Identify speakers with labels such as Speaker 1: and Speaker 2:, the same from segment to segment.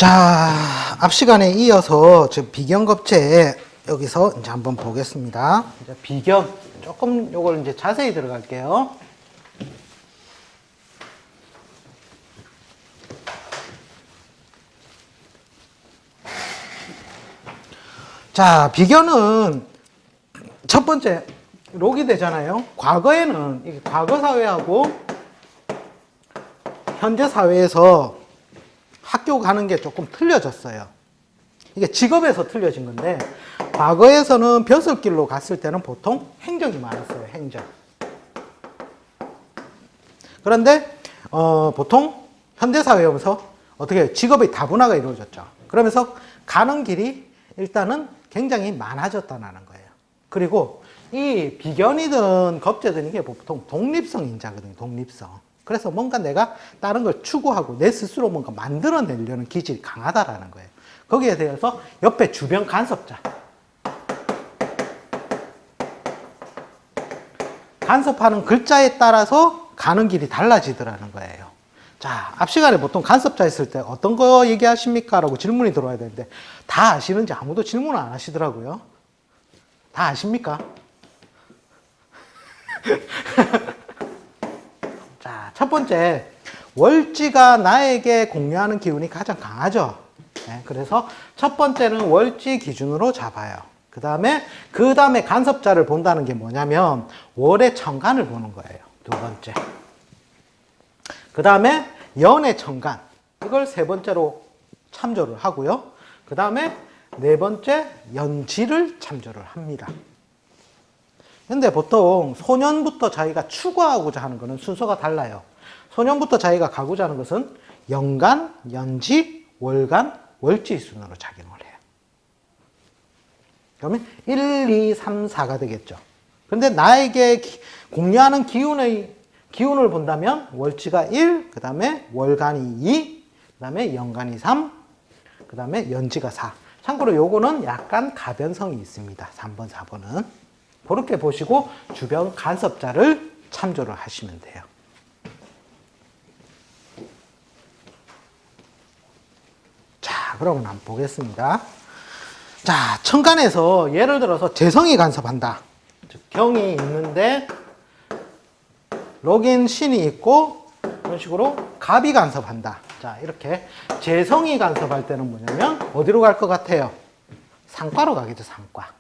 Speaker 1: 자, 앞 시간에 이어서 지금 비견겁제 여기서 이제 한번 보겠습니다. 이제 비견 조금 요걸 이제 자세히 들어갈게요. 자, 비견은 첫 번째 록이 되잖아요. 과거에는 이게 과거 사회하고 현재 사회에서 학교 가는 게 조금 틀려졌어요. 이게 직업에서 틀려진 건데, 과거에서는 벼슬길로 갔을 때는 보통 행정이 많았어요. 행정. 그런데 보통 현대사회에 오면서 어떻게 직업의 다분화가 이루어졌죠. 그러면서 가는 길이 일단은 굉장히 많아졌다는 거예요. 그리고 이 비견이든 겁제든 이게 보통 독립성 인자거든요. 독립성. 그래서 뭔가 내가 다른 걸 추구하고 내 스스로 뭔가 만들어내려는 기질이 강하다라는 거예요. 거기에 대해서 옆에 주변 간섭자. 간섭하는 글자에 따라서 가는 길이 달라지더라는 거예요. 자, 앞 시간에 보통 간섭자 있을 때 어떤 거 얘기하십니까? 라고 질문이 들어와야 되는데 다 아시는지 아무도 질문을 안 하시더라고요. 다 아십니까? 자, 첫 번째, 월지가 나에게 공유하는 기운이 가장 강하죠. 네, 그래서 첫 번째는 월지 기준으로 잡아요. 그 다음에 간섭자를 본다는 게 뭐냐면 월의 천간을 보는 거예요. 두 번째. 그 다음에 연의 천간, 이걸 세 번째로 참조를 하고요. 그 다음에 네 번째 연지를 참조를 합니다. 근데 보통 소년부터 자기가 추구하고자 하는 것은 순서가 달라요. 소년부터 자기가 가고자 하는 것은 연간, 연지, 월간, 월지 순으로 작용을 해요. 그러면 1, 2, 3, 4가 되겠죠. 근데 나에게 공유하는 기운을 본다면 월지가 1, 그 다음에 월간이 2, 그 다음에 연간이 3, 그 다음에 연지가 4. 참고로 요거는 약간 가변성이 있습니다. 3번, 4번은. 그렇게 보시고 주변 간섭자를 참조를 하시면 돼요. 자, 그러면 한번 보겠습니다. 자, 천간에서 예를 들어서 재성이 간섭한다. 즉, 경이 있는데 록인 신이 있고 이런 식으로 갑이 간섭한다. 자, 이렇게 재성이 간섭할 때는 뭐냐면 어디로 갈 것 같아요? 상과로 가겠죠. 상과.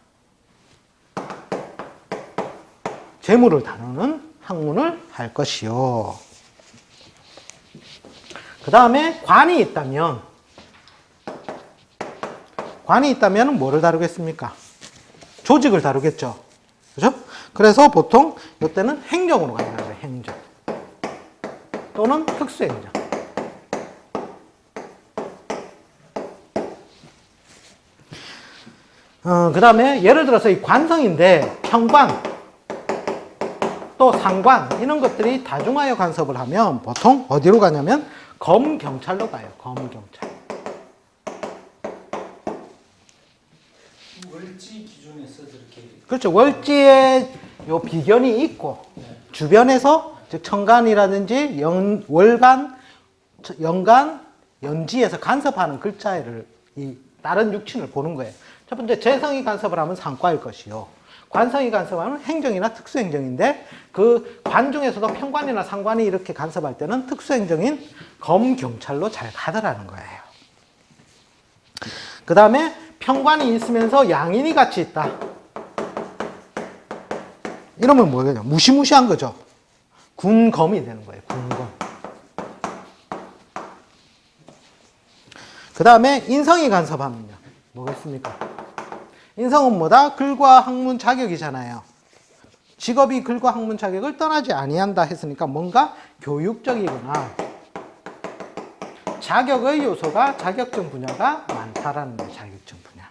Speaker 1: 재물을 다루는 학문을 할 것이요. 그 다음에 관이 있다면 뭐를 다루겠습니까? 조직을 다루겠죠. 그죠? 그래서 보통 이때는 행정으로 가야 하는 거예요. 행정. 또는 특수행정. 그 다음에 예를 들어서 이 관성인데 평관, 또 상관, 이런 것들이 다중하여 간섭을 하면 보통 어디로 가냐면 검경찰로 가요. 검경찰.
Speaker 2: 월지 기준에서 저렇게.
Speaker 1: 그렇죠. 월지에 요 비견이 있고 주변에서 즉 천간이라든지 월간, 연간, 연지에서 간섭하는 글자를 이 다른 육친을 보는 거예요. 첫 번째 재성이 간섭을 하면 상과일 것이요. 관성이 간섭하면 행정이나 특수행정인데 그 관 중에서도 평관이나 상관이 이렇게 간섭할 때는 특수행정인 검경찰로 잘 가더라는 거예요. 그 다음에 평관이 있으면서 양인이 같이 있다. 이러면 뭐예요? 무시무시한 거죠. 군검이 되는 거예요. 군검. 그 다음에 인성이 간섭하면요. 뭐겠습니까? 인성은 뭐다? 글과 학문 자격이잖아요. 직업이 글과 학문 자격을 떠나지 아니한다 했으니까 뭔가 교육적이거나 자격의 요소가 자격증 분야가 많다라는 거예요. 자격증 분야.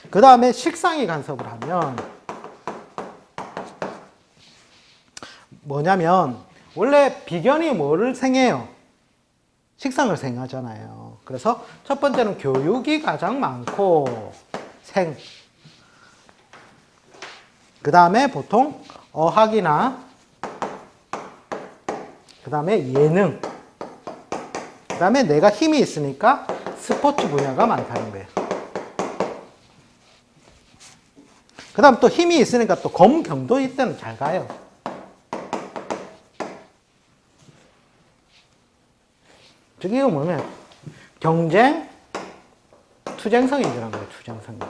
Speaker 1: 그 다음에 식상이 간섭을 하면 뭐냐면 원래 비견이 뭐를 생해요? 식상을 생하잖아요. 그래서 첫 번째는 교육이 가장 많고 생. 그 다음에 보통 어학이나 그 다음에 예능, 그 다음에 내가 힘이 있으니까 스포츠 분야가 많다는 거예요. 그 다음 또 힘이 있으니까 또 검경도 이때는 잘 가요. 즉 이거 뭐냐면 경쟁, 투쟁성인지라는 거예요. 투쟁성인지.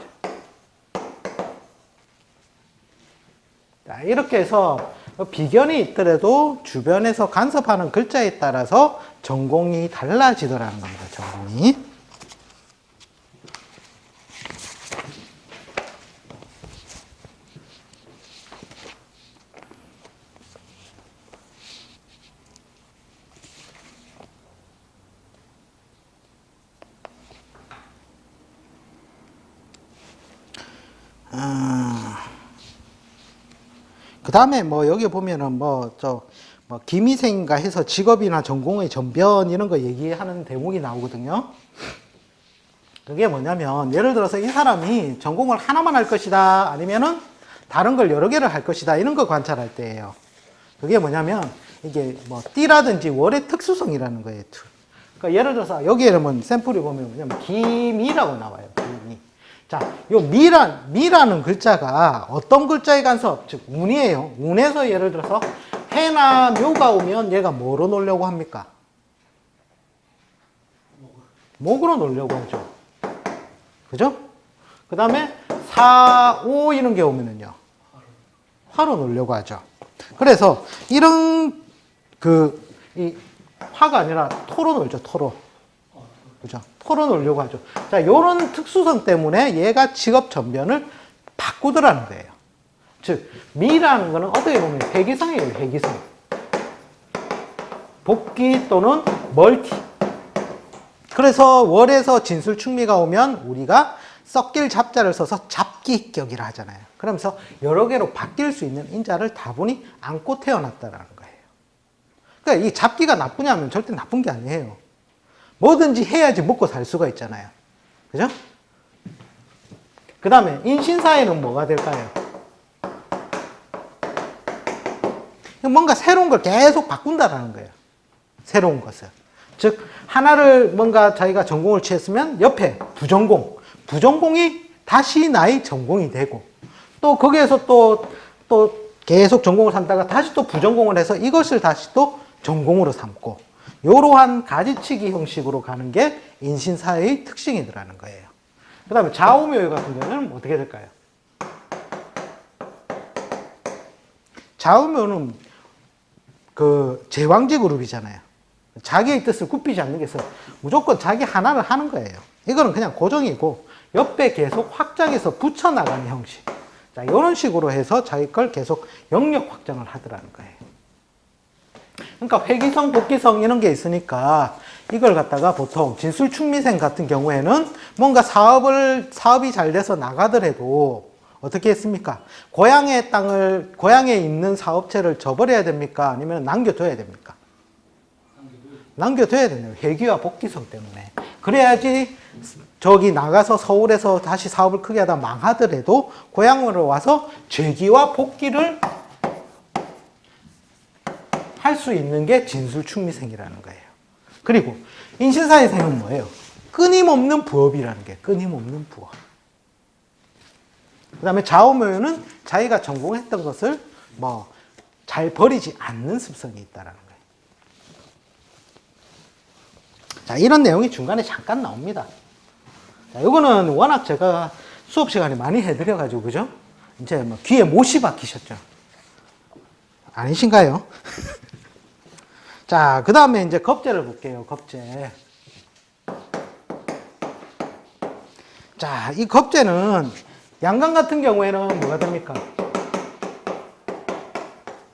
Speaker 1: 자, 이렇게 해서 비견이 있더라도 주변에서 간섭하는 글자에 따라서 전공이 달라지더라는 겁니다. 전공이. 그 다음에 뭐 여기 보면은 뭐 기미생인가 해서 직업이나 전공의 전변 이런 거 얘기하는 대목이 나오거든요. 그게 뭐냐면 예를 들어서 이 사람이 전공을 하나만 할 것이다 아니면은 다른 걸 여러 개를 할 것이다 이런 거 관찰할 때예요. 그게 뭐냐면 이게 뭐 띠라든지 월의 특수성이라는 거예요. 그러니까 예를 들어서 여기에는 뭐 샘플이 보면 뭐냐면 기미라고 나와요. 기미. 자, 요 미라는 글자가 어떤 글자의 간섭, 즉 운이에요. 운에서 예를 들어서 해나 묘가 오면 얘가 뭐로 놓으려고 합니까? 목으로 놓으려고 하죠. 그죠? 그 다음에 사, 오 이런 게 오면은요. 화로 놓으려고 하죠. 그래서 이런 이 화가 아니라 토로 놓죠. 토로. 그죠? 토로 놓으려고 하죠. 자, 요런 특수성 때문에 얘가 직업 전변을 바꾸더라는 거예요. 즉, 미라는 거는 어떻게 보면 회기성이에요, 회기성. 복기 또는 멀티. 그래서 월에서 진술충미가 오면 우리가 썩길 잡자를 써서 잡기격이라 하잖아요. 그러면서 여러 개로 바뀔 수 있는 인자를 다분히 안고 태어났다라는 거예요. 그러니까 이 잡기가 나쁘냐면 절대 나쁜 게 아니에요. 뭐든지 해야지 먹고 살 수가 있잖아요. 그죠? 그 다음에 인신사회는 뭐가 될까요? 뭔가 새로운 걸 계속 바꾼다라는 거예요. 새로운 것을. 즉 하나를 뭔가 자기가 전공을 취했으면 옆에 부전공이 다시 나의 전공이 되고 또 거기에서 또 계속 전공을 삼다가 다시 또 부전공을 해서 이것을 다시 또 전공으로 삼고 이러한 가지치기 형식으로 가는 게 인신사회의 특징이라는 거예요. 그 다음에 좌우묘 같은 경우는 어떻게 될까요? 좌우묘는 제왕지 그룹이잖아요. 자기의 뜻을 굽히지 않는 게 있어요. 무조건 자기 하나를 하는 거예요. 이거는 그냥 고정이고 옆에 계속 확장해서 붙여나가는 형식. 자, 이런 식으로 해서 자기 걸 계속 영역 확장을 하더라는 거예요. 그러니까 회기성, 복기성 이런 게 있으니까 이걸 갖다가 보통 진술충미생 같은 경우에는 뭔가 사업이 잘 돼서 나가더라도 어떻게 했습니까? 고향에 있는 사업체를 저버려야 됩니까? 아니면 남겨둬야 됩니까? 남겨둬야 되네요. 회기와 복기성 때문에. 그래야지 저기 나가서 서울에서 다시 사업을 크게 하다 망하더라도 고향으로 와서 재기와 복기를 할 수 있는 게 진술충미생이라는 거예요. 그리고 인신사회생은 뭐예요? 끊임없는 부업이라는 게 끊임없는 부업. 그 다음에 좌우묘는 자기가 전공했던 것을 잘 버리지 않는 습성이 있다는 거예요. 자, 이런 내용이 중간에 잠깐 나옵니다. 자, 이거는 워낙 제가 수업 시간에 많이 해드려가지고, 그죠? 이제 귀에 못이 박히셨죠? 아니신가요? 자, 그 다음에 이제 겁재를 볼게요, 겁재. 자, 이 겁재는 양간 같은 경우에는 뭐가 됩니까?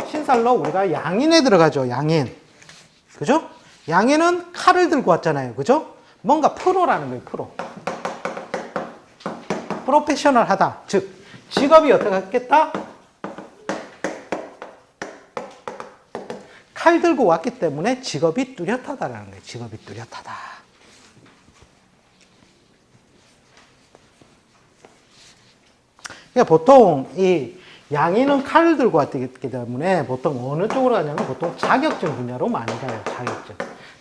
Speaker 1: 신살로 우리가 양인에 들어가죠, 양인. 그죠? 양인은 칼을 들고 왔잖아요, 그죠? 뭔가 프로라는 거예요, 프로. 프로페셔널 하다. 즉, 직업이 어떻게 했겠다? 칼 들고 왔기 때문에 직업이 뚜렷하다라는 거예요. 직업이 뚜렷하다. 그러니까 보통 이 양인은 칼을 들고 왔기 때문에 보통 어느 쪽으로 가냐면 보통 자격증 분야로 많이 가요. 자격증.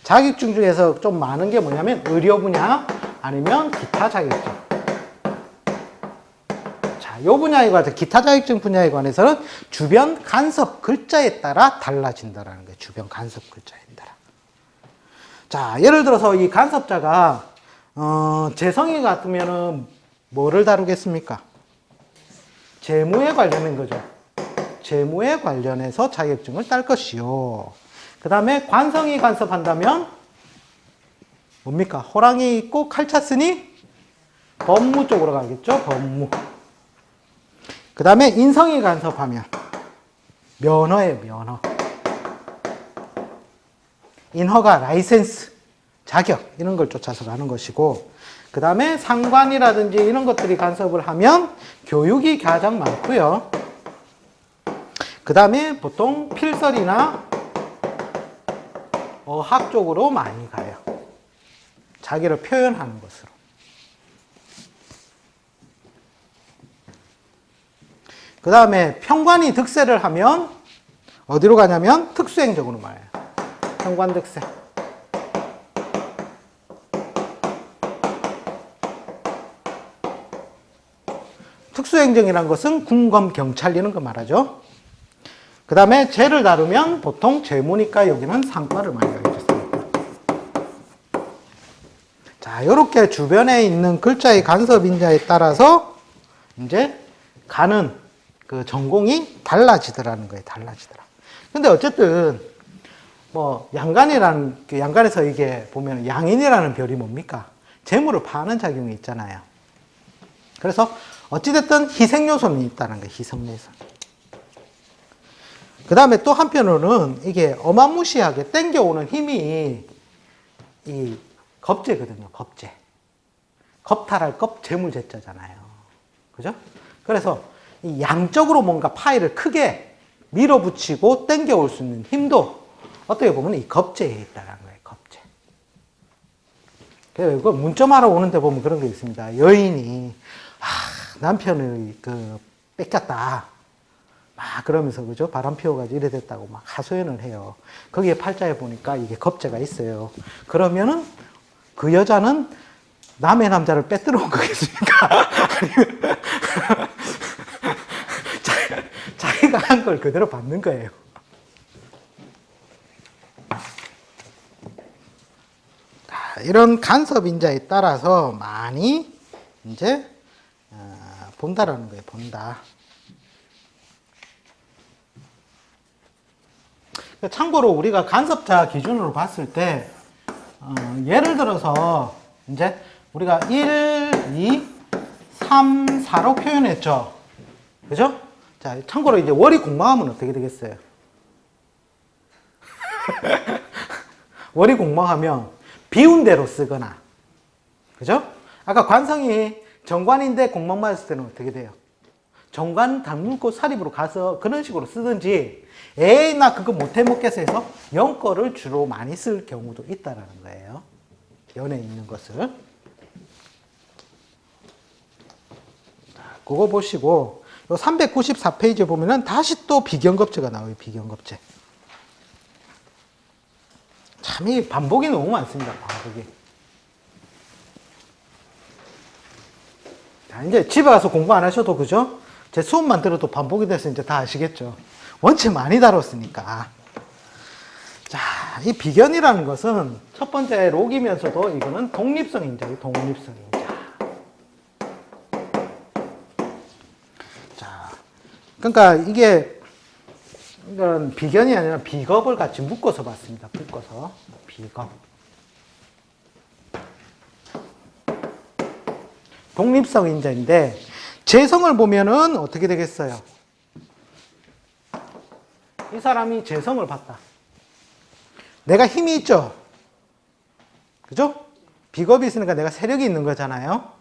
Speaker 1: 자격증 중에서 좀 많은 게 뭐냐면 의료 분야 아니면 기타 자격증. 자, 요 분야에 관해서 기타 자격증 분야에 관해서는 주변 간섭 글자에 따라 달라진다라는 거예요. 주변 간섭 글자에 따라. 자, 예를 들어서 이 간섭자가 재성이 같으면은 뭐를 다루겠습니까? 재무에 관련된 거죠. 재무에 관련해서 자격증을 딸 것이요. 그 다음에 관성이 간섭한다면 뭡니까? 호랑이 있고 칼 찼으니 법무 쪽으로 가겠죠. 법무. 그 다음에 인성이 간섭하면 면허예요. 면허. 인허가, 라이센스, 자격 이런 걸 쫓아서 가는 것이고, 그 다음에 상관이라든지 이런 것들이 간섭을 하면 교육이 가장 많고요. 그 다음에 보통 필설이나 어학 쪽으로 많이 가요. 자기를 표현하는 것으로. 그 다음에 평관이 득세를 하면 어디로 가냐면 특수행정으로 가요. 평관득세. 특수행정이라는 것은 군검, 경찰 이런 거 말하죠. 그 다음에 재를 다루면 보통 재무니까 여기는 상과를 많이 가르쳤습니다. 자, 이렇게 주변에 있는 글자의 간섭 인자에 따라서 이제 가는 그 전공이 달라지더라는 거예요. 달라지더라. 근데 어쨌든 뭐 양간이라는 그 양간에서 이게 보면 양인이라는 별이 뭡니까? 재물을 파는 작용이 있잖아요. 그래서 어찌됐든 희생 요소는 있다는 거예요. 희생 요소. 그 다음에 또 한편으로는 이게 어마무시하게 땡겨오는 힘이 이 겁재거든요. 겁재. 겁탈할 겁, 재물재자잖아요. 그죠? 그래서 이 양적으로 뭔가 파일을 크게 밀어붙이고 땡겨올 수 있는 힘도 어떻게 보면 이 겁재에 있다는 거예요. 겁재. 그래서 이거 문점하러 오는데 보면 그런 게 있습니다. 여인이 남편을 뺏겼다. 막 그러면서 그죠? 바람 피워가지고 이래 됐다고 막 하소연을 해요. 거기에 팔자에 보니까 이게 겁재가 있어요. 그러면은 그 여자는 남의 남자를 빼들어온 거겠습니까? 아니면 자기가 한 걸 그대로 받는 거예요. 이런 간섭 인자에 따라서 많이 이제 본다라는 거예요. 본다. 참고로 우리가 간섭자 기준으로 봤을 때 예를 들어서 이제 우리가 1, 2, 3, 4로 표현했죠. 그죠? 자, 참고로 이제 월이 공망하면 어떻게 되겠어요? 월이 공망하면 비운 대로 쓰거나, 그죠? 아까 관성이 정관인데 공망 맞았을 때는 어떻게 돼요? 정관 닮고 사립으로 가서 그런 식으로 쓰든지, 에이 나 그거 못해 먹겠어 해서 영거를 주로 많이 쓸 경우도 있다라는 거예요. 연에 있는 것을. 자, 그거 보시고 요 394페이지 보면은 다시 또 비견겁제가 나와요. 비견겁제. 참 이 반복이 너무 많습니다. 반복이. 자, 이제 집에 가서 공부 안 하셔도 그죠? 제 수업만 들어도 반복이 돼서 이제 다 아시겠죠? 원체 많이 다뤘으니까. 자, 이 비견이라는 것은 첫 번째 록이면서도 이거는 독립성 인자예요. 독립성 인자. 자, 그러니까 이건 비견이 아니라 비겁을 같이 묶어서 봤습니다. 묶어서 비겁. 독립성 인자인데 재성을 보면은 어떻게 되겠어요? 이 사람이 재성을 봤다. 내가 힘이 있죠? 그죠? 비겁이 있으니까 내가 세력이 있는 거잖아요.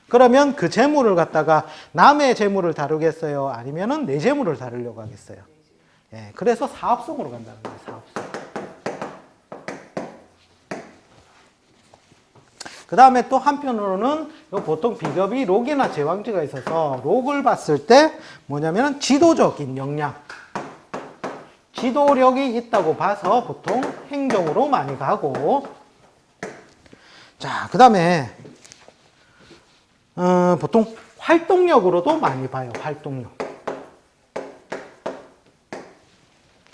Speaker 1: 그러면 그 재물을 갖다가 남의 재물을 다루겠어요? 아니면은 내 재물을 다루려고 하겠어요? 예, 그래서 사업성으로 간다는 거예요. 사업성. 그 다음에 또 한편으로는 보통 비겁이 록이나 제왕지가 있어서 록을 봤을 때 뭐냐면 지도적인 역량, 지도력이 있다고 봐서 보통 행정으로 많이 가고, 자, 그 다음에 보통 활동력으로도 많이 봐요. 활동력.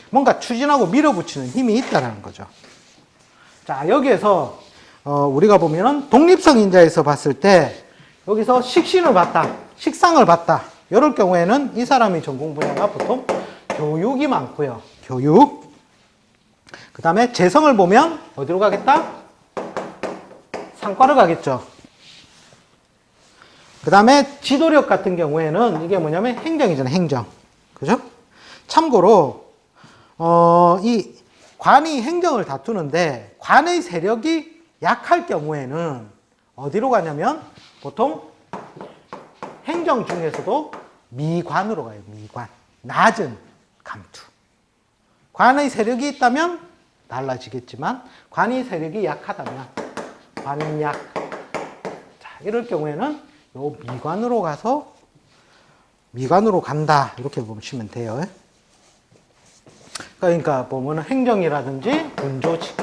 Speaker 1: 뭔가 추진하고 밀어붙이는 힘이 있다는 거죠. 자, 여기에서 우리가 보면은 독립성 인자에서 봤을 때 여기서 식신을 봤다, 식상을 봤다. 이럴 경우에는 이 사람의 전공 분야가 보통 교육이 많고요. 교육. 그 다음에 재성을 보면 어디로 가겠다? 상과를 가겠죠. 그 다음에 지도력 같은 경우에는 이게 뭐냐면 행정이잖아요. 행정. 그죠? 참고로 이 관이 행정을 다투는데 관의 세력이 약할 경우에는 어디로 가냐면 보통 행정 중에서도 미관으로 가요. 미관. 낮은 감투. 관의 세력이 있다면 달라지겠지만 관의 세력이 약하다면 관약. 자, 이럴 경우에는 요 미관으로 가서 미관으로 간다. 이렇게 보시면 돼요. 그러니까 보면 행정이라든지 군조직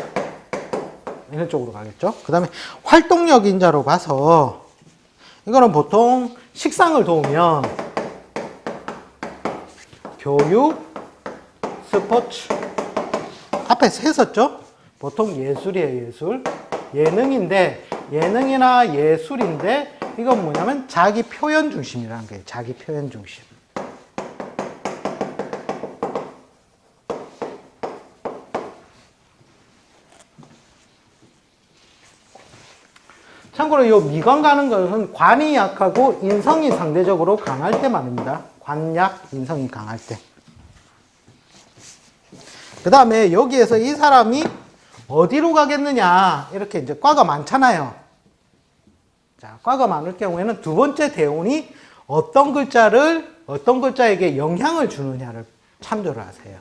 Speaker 1: 이런 쪽으로 가겠죠. 그 다음에 활동력 인자로 봐서 이거는 보통 식상을 도우면 교육, 스포츠 앞에서 했었죠. 보통 예술이에요. 예술. 예능인데 예능이나 예술인데 이건 뭐냐면 자기 표현 중심이라는 거예요. 자기 표현 중심. 참고로 이 미관 가는 것은 관이 약하고 인성이 상대적으로 강할 때 말입니다. 관약, 인성이 강할 때. 그 다음에 여기에서 이 사람이 어디로 가겠느냐. 이렇게 이제 과가 많잖아요. 자, 과가 많을 경우에는 두 번째 대운이 어떤 글자에게 영향을 주느냐를 참조를 하세요.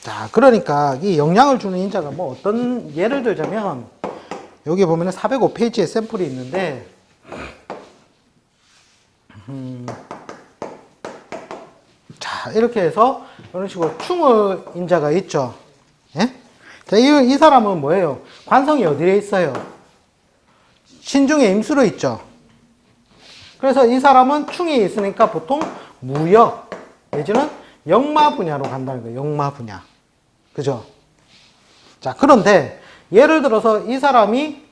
Speaker 1: 자, 그러니까 이 영향을 주는 인자가 뭐 어떤 예를 들자면 여기 보면은 405페이지에 샘플이 있는데 자, 이렇게 해서 이런 식으로 충의 인자가 있죠. 예? 자, 이 사람은 뭐예요? 관성이 어디에 있어요? 신중에 임수로 있죠. 그래서 이 사람은 충이 있으니까 보통 무역 내지는 역마 분야로 간다는 거예요. 역마 분야. 그죠? 자, 그런데 예를 들어서 이 사람이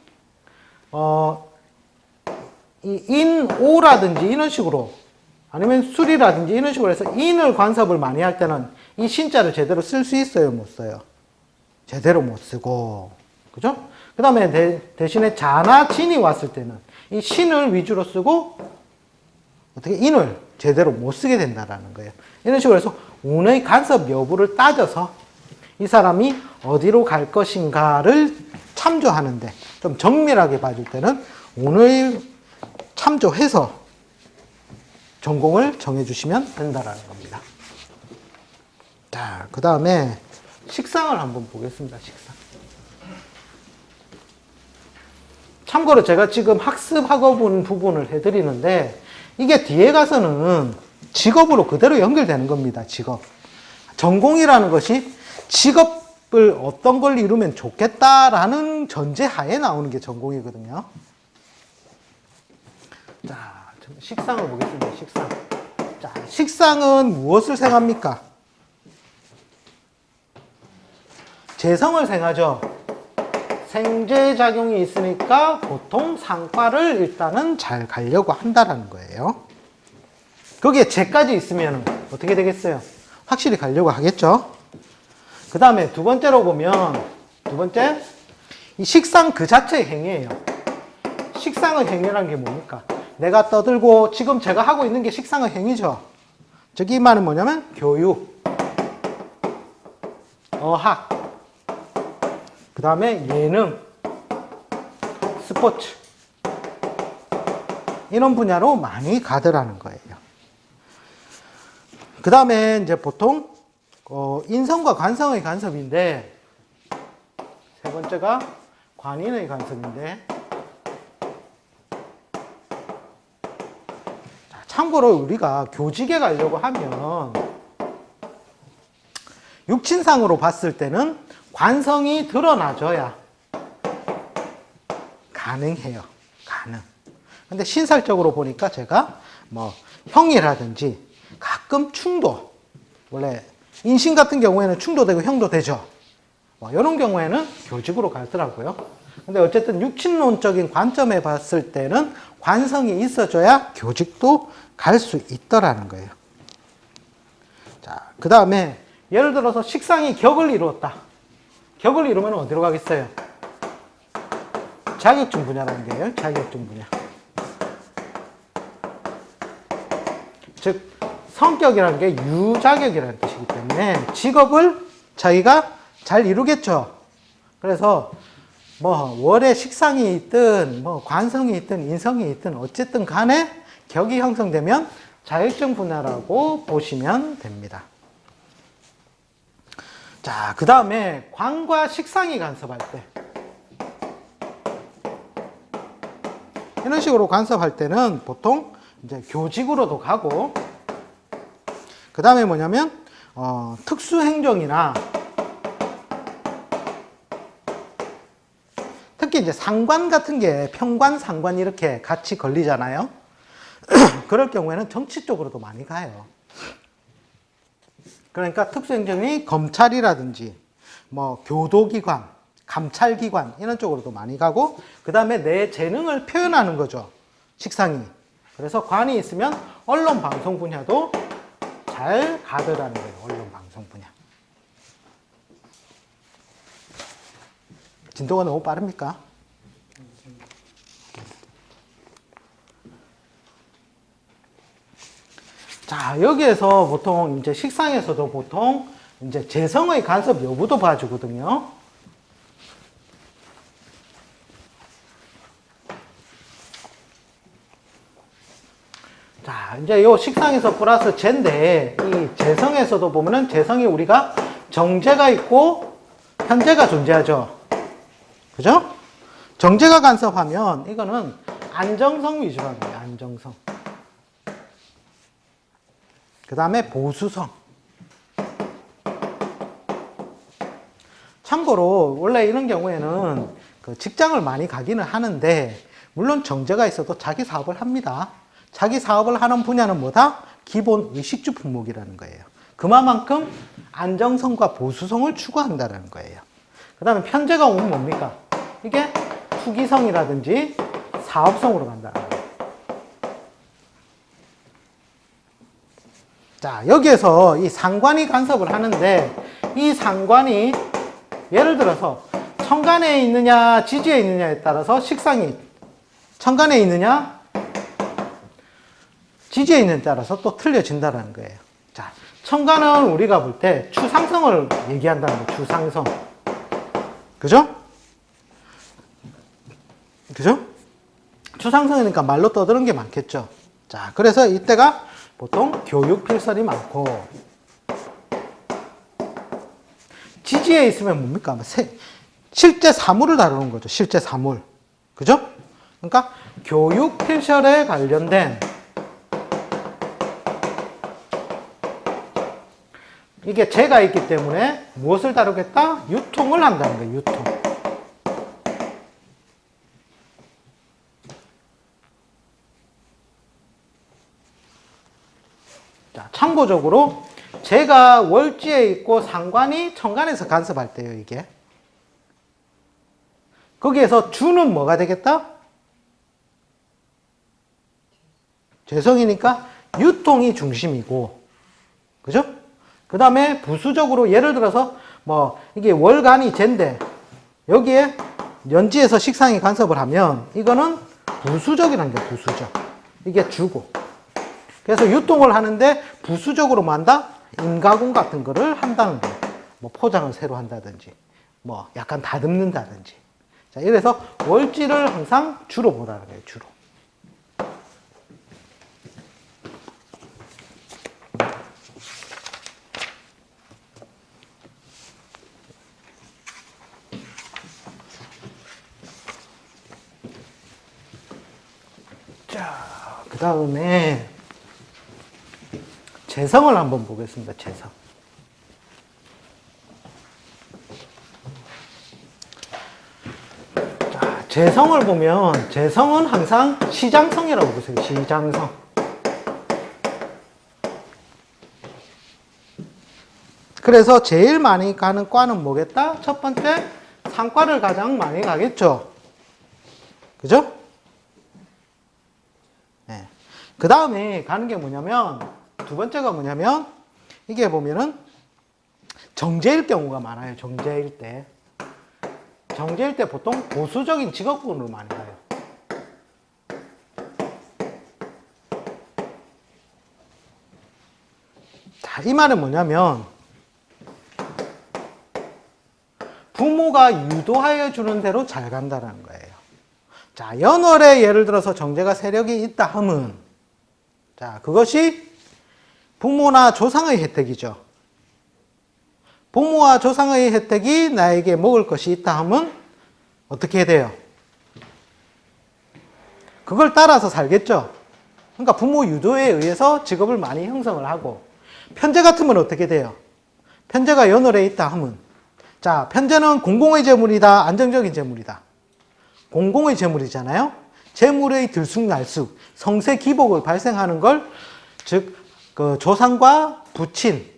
Speaker 1: 이 인오라든지 이런 식으로 아니면 술이라든지 이런 식으로 해서 인을 관섭을 많이 할 때는 이 신자를 제대로 쓸 수 있어요? 못 써요? 제대로 못 쓰고. 그죠? 그 다음에 대신에 자나 진이 왔을 때는 이 신을 위주로 쓰고 어떻게 인을 제대로 못 쓰게 된다라는 거예요. 이런 식으로 해서 운의 간섭 여부를 따져서 이 사람이 어디로 갈 것인가를 참조하는데 좀 정밀하게 봐줄 때는 운을 참조해서 전공을 정해주시면 된다라는 겁니다. 자, 그 다음에 식상을 한번 보겠습니다. 식상. 참고로 제가 지금 학습학업 부분을 해드리는데 이게 뒤에 가서는 직업으로 그대로 연결되는 겁니다. 직업. 전공이라는 것이 직업을 어떤 걸 이루면 좋겠다라는 전제하에 나오는 게 전공이거든요. 자, 식상을 보겠습니다. 식상. 자, 식상은 무엇을 생합니까? 재성을 생하죠. 생재작용이 있으니까 보통 상과를 일단은 잘 가려고 한다는 거예요. 거기에 재까지 있으면 어떻게 되겠어요? 확실히 가려고 하겠죠. 그 다음에 두 번째로 보면 두 번째 이 식상 그 자체의 행위예요. 식상의 행위라는 게 뭡니까? 내가 떠들고 지금 제가 하고 있는 게 식상의 행위죠. 저기 이 말은 뭐냐면 교육, 어학, 그 다음에 예능, 스포츠 이런 분야로 많이 가더라는 거예요. 그 다음에 이제 보통 인성과 관성의 간섭인데, 세 번째가 관인의 간섭인데, 참고로 우리가 교직에 가려고 하면 육친상으로 봤을 때는 관성이 드러나줘야 가능해요. 가능. 근데 신살적으로 보니까 제가 뭐 형이라든지 가끔 충도, 원래 인신 같은 경우에는 충도되고 형도 되죠. 뭐 이런 경우에는 교직으로 가더라고요. 근데 어쨌든 육친론적인 관점에 봤을 때는 관성이 있어줘야 교직도 갈 수 있더라는 거예요. 자, 그 다음에 예를 들어서 식상이 격을 이루었다. 격을 이루면 어디로 가겠어요? 자격증 분야라는 거예요. 자격증 분야. 즉 성격이라는 게 유자격이라는 뜻이기 때문에 직업을 자기가 잘 이루겠죠. 그래서 뭐 월에 식상이 있든 뭐 관성이 있든 인성이 있든 어쨌든 간에 격이 형성되면 자격증 분야라고 보시면 됩니다. 자, 그 다음에 관과 식상이 간섭할 때, 이런 식으로 간섭할 때는 보통 이제 교직으로도 가고, 그 다음에 뭐냐면 특수행정이나 특히 이제 상관 같은 게 평관, 상관 이렇게 같이 걸리잖아요. 그럴 경우에는 정치 쪽으로도 많이 가요. 그러니까 특수행정이 검찰이라든지 뭐 교도기관, 감찰기관 이런 쪽으로도 많이 가고, 그 다음에 내 재능을 표현하는 거죠. 식상이. 그래서 관이 있으면 언론 방송 분야도 잘 가더라는 거예요. 언론 방송 분야. 진도가 너무 빠릅니까? 자, 여기에서 보통 이제 식상에서도 보통 이제 재성의 간섭 여부도 봐주거든요. 자, 이제 요 식상에서 플러스 재인데, 이 재성에서도 보면은 재성이 우리가 정제가 있고 현재가 존재하죠. 그죠? 정제가 간섭하면 이거는 안정성 위주로 하는 거예요. 안정성. 그 다음에 보수성. 참고로 원래 이런 경우에는 그 직장을 많이 가기는 하는데, 물론 정제가 있어도 자기 사업을 합니다. 자기 사업을 하는 분야는 뭐다? 기본 의식주 품목이라는 거예요. 그만큼 안정성과 보수성을 추구한다는 거예요. 그 다음에 편제가 오면 뭡니까? 이게 투기성이라든지 사업성으로 간다는 거예요. 자, 여기에서 이 상관이 간섭을 하는데, 이 상관이 예를 들어서 천간에 있느냐 지지에 있느냐에 따라서 식상이 천간에 있느냐 지지에 있느냐에 따라서 또 틀려진다는 거예요. 자, 천간은 우리가 볼 때 추상성을 얘기한다는 거예요. 추상성. 그죠? 그죠? 추상성이니까 말로 떠드는 게 많겠죠. 자, 그래서 이때가 보통 교육 필설이 많고, 지지에 있으면 뭡니까? 실제 사물을 다루는 거죠. 실제 사물. 그죠? 그러니까 교육 필설에 관련된 이게 재가 있기 때문에 무엇을 다루겠다? 유통을 한다는 거예요. 유통. 자, 참고적으로 재가 월지에 있고 상관이 천간에서 간섭할 때요, 이게. 거기에서 주는 뭐가 되겠다? 재성이니까 유통이 중심이고, 그죠? 그 다음에 부수적으로 예를 들어서 뭐 이게 월간이 재인데 여기에 연지에서 식상이 간섭을 하면 이거는 부수적이라는 게 부수적. 이게 주고. 그래서 유통을 하는데 부수적으로 뭐 한다? 인가공 같은 거를 한다는 거예요. 뭐 포장을 새로 한다든지, 뭐 약간 다듬는다든지. 자, 이래서 월지를 항상 주로 보라는 거예요, 주로. 다음에 재성을 한번 보겠습니다. 재성. 자, 재성을 보면 재성은 항상 시장성이라고 보세요. 시장성. 그래서 제일 많이 가는 과는 뭐겠다? 첫 번째, 상과를 가장 많이 가겠죠. 그죠? 네. 그 다음에 가는 게 뭐냐면, 두 번째가 뭐냐면, 이게 보면은 정제일 경우가 많아요. 정제일 때. 정제일 때 보통 보수적인 직업군으로 많이 가요. 자, 이 말은 뭐냐면, 부모가 유도하여 주는 대로 잘 간다는 거예요. 자, 연월에 예를 들어서 정제가 세력이 있다 하면, 자, 그것이 부모나 조상의 혜택이죠. 부모와 조상의 혜택이 나에게 먹을 것이 있다 하면 어떻게 해야 돼요? 그걸 따라서 살겠죠. 그러니까 부모 유도에 의해서 직업을 많이 형성을 하고, 편제 같으면 어떻게 돼요? 편제가 연월에 있다 하면, 자, 편제는 공공의 재물이다, 안정적인 재물이다. 공공의 재물이잖아요. 재물의 들쑥날쑥, 성세 기복을 발생하는 걸, 즉, 그 조상과 부친,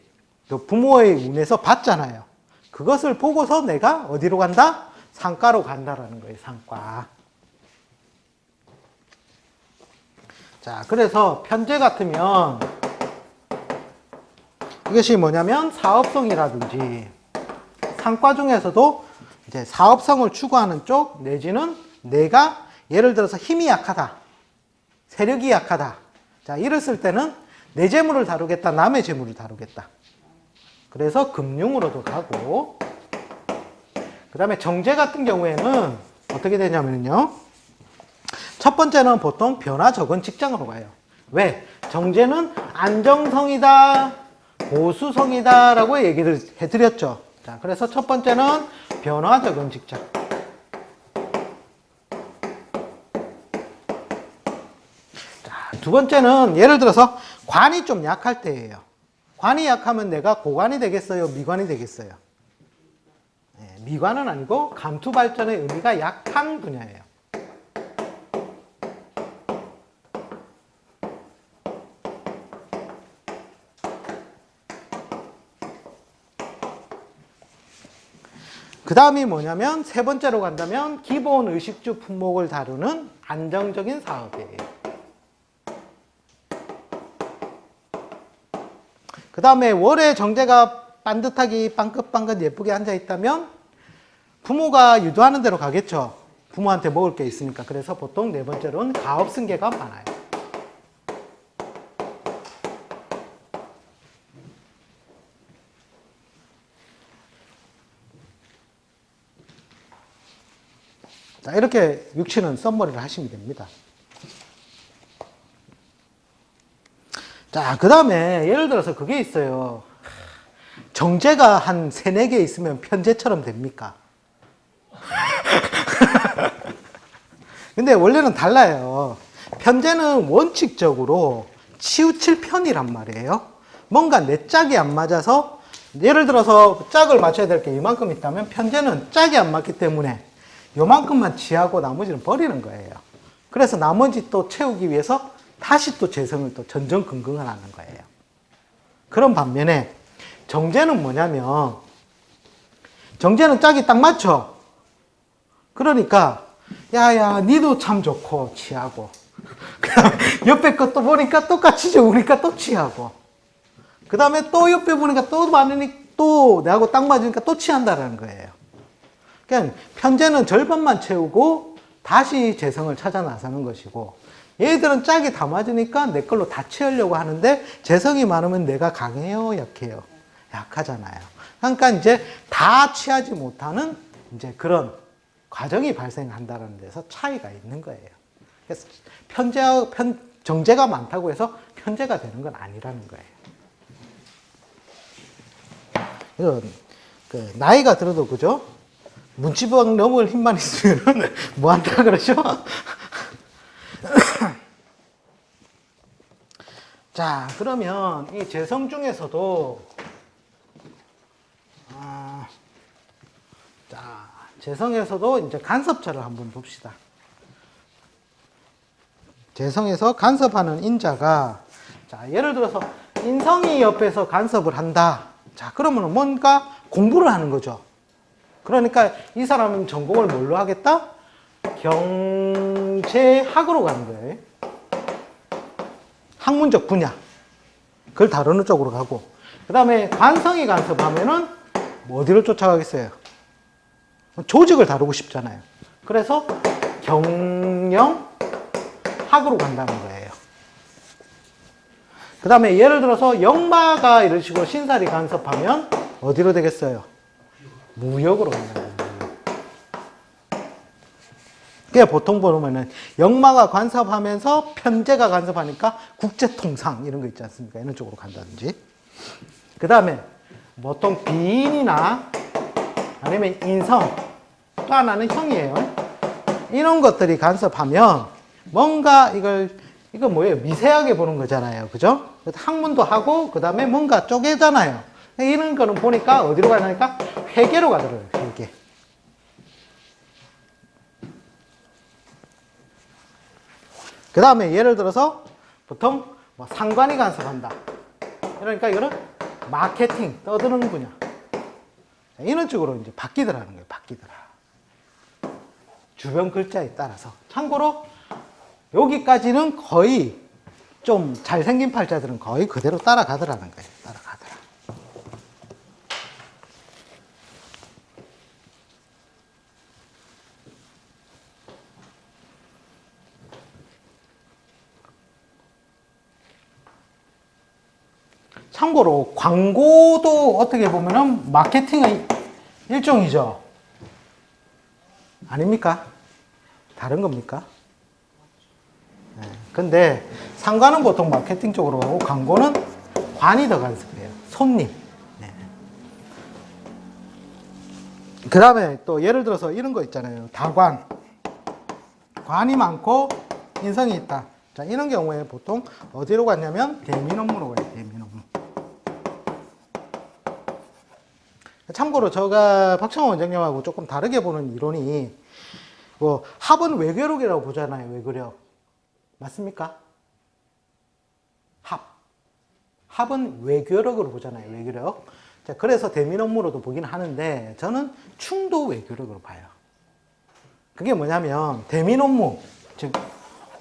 Speaker 1: 그 부모의 운에서 받잖아요. 그것을 보고서 내가 어디로 간다? 상과로 간다라는 거예요, 상과. 자, 그래서 편제 같으면 이것이 뭐냐면 사업성이라든지 상과 중에서도 이제 사업성을 추구하는 쪽 내지는 내가 예를 들어서 힘이 약하다, 세력이 약하다. 자, 이랬을 때는 내 재물을 다루겠다, 남의 재물을 다루겠다. 그래서 금융으로도 가고, 그 다음에 정제 같은 경우에는 어떻게 되냐면요. 첫 번째는 보통 변화 적은 직장으로 가요. 왜? 정제는 안정성이다, 보수성이다 라고 얘기를 해드렸죠. 자, 그래서 첫 번째는 변화 적은 직장. 자, 두 번째는 예를 들어서 관이 좀 약할 때예요. 관이 약하면 내가 고관이 되겠어요? 미관이 되겠어요? 네, 미관은 아니고 감투 발전의 의미가 약한 분야예요. 그 다음이 뭐냐면 세 번째로 간다면 기본 의식주 품목을 다루는 안정적인 사업이에요. 그 다음에 월에 정제가 반듯하게 빵긋빵긋 예쁘게 앉아 있다면 부모가 유도하는 대로 가겠죠. 부모한테 먹을 게 있으니까. 그래서 보통 네 번째로는 가업승계가 많아요. 자, 이렇게 육치는 썸머리를 하시면 됩니다. 자, 그 다음에 예를 들어서 그게 있어요. 정제가 한 3, 4개 있으면 편제처럼 됩니까? 근데 원래는 달라요. 편제는 원칙적으로 치우칠 편이란 말이에요. 뭔가 내 짝이 안 맞아서, 예를 들어서 짝을 맞춰야 될 게 이만큼 있다면 편제는 짝이 안 맞기 때문에 요만큼만 취하고 나머지는 버리는 거예요. 그래서 나머지 또 채우기 위해서 다시 또 재성을 또 전전긍긍을 하는 거예요. 그런 반면에 정제는 뭐냐면, 정제는 짝이 딱 맞춰. 그러니까 야야 니도 참 좋고 취하고, 옆에 것도 보니까 똑같이 좋으니까 또 취하고, 그 다음에 또 옆에 보니까 또 많으니 또 내하고 딱 맞으니까 또 취한다라는 거예요. 그러니까 편제는 절반만 채우고 다시 재성을 찾아 나서는 것이고, 얘들은 짝이 다 맞으니까 내 걸로 다 채우려고 하는데 재성이 많으면 내가 강해요, 약해요? 약하잖아요. 그러니까 이제 다 취하지 못하는 이제 그런 과정이 발생한다는 데서 차이가 있는 거예요. 그래서 정제가 많다고 해서 편제가 되는 건 아니라는 거예요. 그 나이가 들어도 그죠? 문지방 넘을 힘만 있으면 뭐 한다 그러죠? 자, 그러면 이 재성 중에서도 자, 재성에서도 이제 간섭자를 한번 봅시다. 재성에서 간섭하는 인자가, 자, 예를 들어서 인성이 옆에서 간섭을 한다. 자, 그러면 뭔가 공부를 하는 거죠. 그러니까 이 사람은 전공을 뭘로 하겠다? 경제학으로 가는 거예요. 학문적 분야. 그걸 다루는 쪽으로 가고. 그 다음에 관성이 간섭하면은 어디로 쫓아가겠어요? 조직을 다루고 싶잖아요. 그래서 경영학으로 간다는 거예요. 그 다음에 예를 들어서 역마가 이런 식으로 신살이 간섭하면 어디로 되겠어요? 무역으로 간다는 거예요. 그게 보통 보면은 역마가 간섭하면서 편제가 간섭하니까 국제통상 이런 거 있지 않습니까? 이런 쪽으로 간다든지. 그 다음에 보통 비인이나 아니면 인성, 또 하나는 형이에요. 이런 것들이 간섭하면 뭔가 이거 뭐예요? 미세하게 보는 거잖아요. 그죠? 학문도 하고, 그 다음에 뭔가 쪼개잖아요. 이런 거는 보니까 어디로 가냐니까 회계로 가더라고요. 회계. 그 다음에 예를 들어서 보통 뭐 상관이 간섭한다. 그러니까 이거는 마케팅, 떠드는 분야. 이런 쪽으로 이제 바뀌더라는 거예요. 바뀌더라. 주변 글자에 따라서. 참고로 여기까지는 거의 좀 잘생긴 팔자들은 거의 그대로 따라가더라는 거예요. 따라가더라. 참고로 광고도 어떻게 보면은 마케팅의 일종이죠. 아닙니까? 다른 겁니까? 네. 근데 상관은 보통 마케팅 쪽으로 가고 광고는 관이 더 간섭해요. 손님. 네. 그 다음에 또 예를 들어서 이런 거 있잖아요. 다관. 관이 많고 인성이 있다. 자, 이런 경우에 보통 어디로 갔냐면 대민 업무로 가요. 대민 업무. 참고로 제가 박창호 원장님하고 조금 다르게 보는 이론이 뭐 합은 외교력이라고 보잖아요. 외교력. 맞습니까? 합은 외교력으로 보잖아요. 외교력. 자, 그래서 대민 업무로도 보긴 하는데 저는 충도 외교력으로 봐요. 그게 뭐냐면 대민 업무, 즉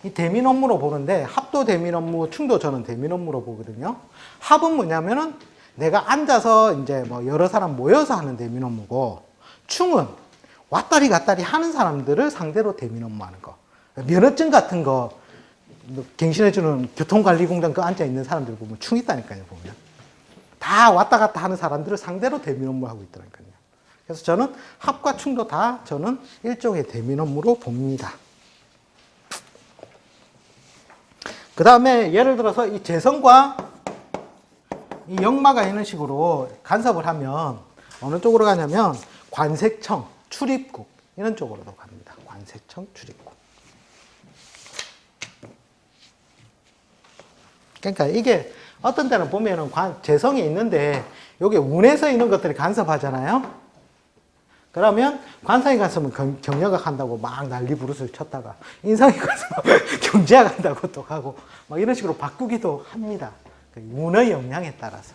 Speaker 1: 이 대민 업무로 보는데 합도 대민 업무, 충도 저는 대민 업무로 보거든요. 합은 뭐냐면은 내가 앉아서 이제 뭐 여러 사람 모여서 하는 대민 업무고, 충은 왔다리 갔다리 하는 사람들을 상대로 대민 업무 하는 거. 면허증 같은 거 갱신해주는 교통관리공단 그 앉아 있는 사람들 보면 충 있다니까요. 보면 다 왔다 갔다 하는 사람들을 상대로 대민 업무 하고 있더라니까요. 그래서 저는 합과 충도 다 저는 일종의 대민 업무로 봅니다. 그 다음에 예를 들어서 이 재성과 이 역마가 이런 식으로 간섭을 하면 어느 쪽으로 가냐면 관세청, 출입국 이런 쪽으로도 갑니다. 관세청, 출입국. 그러니까 이게 어떤 때는 보면은 재성이 있는데 여기 운에서 있는 것들이 간섭하잖아요. 그러면 관성이 간섭은 경영학 한다고 막 난리 부르스를 쳤다가 인성이 간섭은 경제학 한다고 또 하고 막 이런 식으로 바꾸기도 합니다. 운의 영향에 따라서.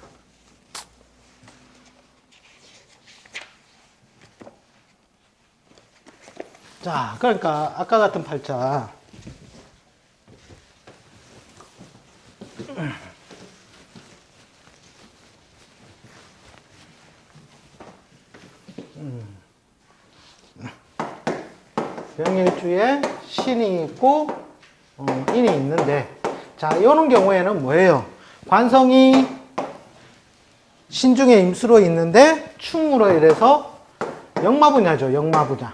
Speaker 1: 자, 그러니까 아까 같은 팔자. 병일주에 신이 있고 인이 있는데, 자, 이런 경우에는 뭐예요? 관성이 신중의 임수로 있는데 충으로 이래서 역마 분야죠. 역마 분야.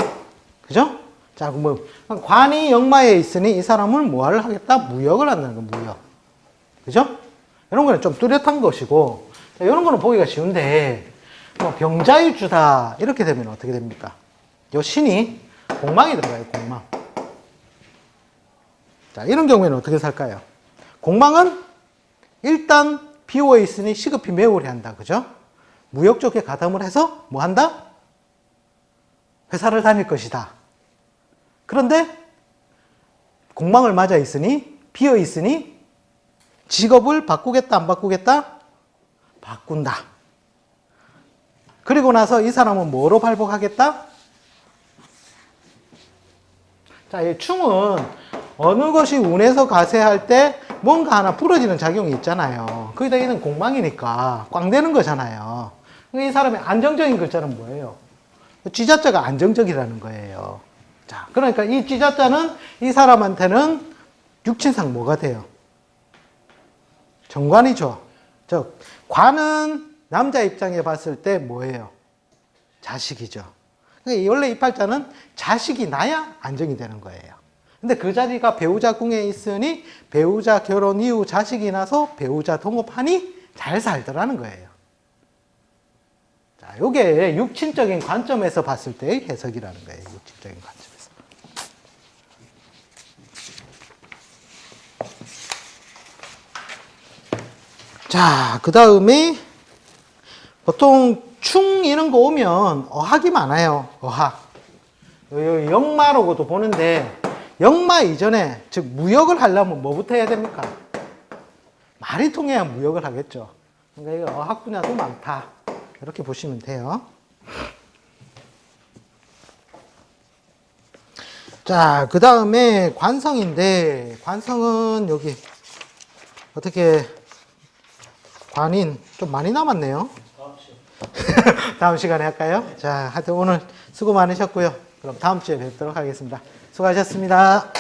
Speaker 1: 그죠? 자, 뭐 관이 역마에 있으니 이 사람은 뭐를 하겠다? 무역을 한다는 거. 무역. 그죠? 이런 거는 좀 뚜렷한 것이고, 자, 이런 거는 보기가 쉬운데 뭐 병자일주다 이렇게 되면 어떻게 됩니까? 요 신이 공망이 들어가요. 공망. 자, 이런 경우에는 어떻게 살까요? 공망은 일단 비워 있으니 시급히 메우려 한다. 그죠? 무역 쪽에 가담을 해서 뭐 한다? 회사를 다닐 것이다. 그런데 공망을 맞아 있으니, 비어 있으니 직업을 바꾸겠다, 안 바꾸겠다? 바꾼다. 그리고 나서 이 사람은 뭐로 발복하겠다? 자, 이 충은 어느 것이 운에서 가세할 때 뭔가 하나 부러지는 작용이 있잖아요. 거기다 얘는 공망이니까 꽝되는 거잖아요. 이 사람의 안정적인 글자는 뭐예요? 쥐자자가 안정적이라는 거예요. 자, 그러니까 이 쥐자자는 이 사람한테는 육친상 뭐가 돼요? 정관이죠. 즉, 관은 남자 입장에 봤을 때 뭐예요? 자식이죠. 그러니까 원래 이 팔자는 자식이 나야 안정이 되는 거예요. 근데 그 자리가 배우자 궁에 있으니 배우자 결혼 이후 자식이 나서 배우자 동업하니 잘 살더라는 거예요. 자, 요게 육친적인 관점에서 봤을 때의 해석이라는 거예요. 육친적인 관점에서. 자, 그 다음에 보통 충 이런 거 오면 어학이 많아요. 어학. 역마로고도 보는데 역마 이전에 즉 무역을 하려면 뭐부터 해야 됩니까? 말이 통해야 무역을 하겠죠. 그러니까 이거 어학 분야도 많다. 이렇게 보시면 돼요. 자, 그 다음에 관성인데 관성은 여기 어떻게 관인 좀 많이 남았네요. 다음 시간에 할까요? 자, 하여튼 오늘 수고 많으셨고요. 그럼 다음 주에 뵙도록 하겠습니다. 수고하셨습니다.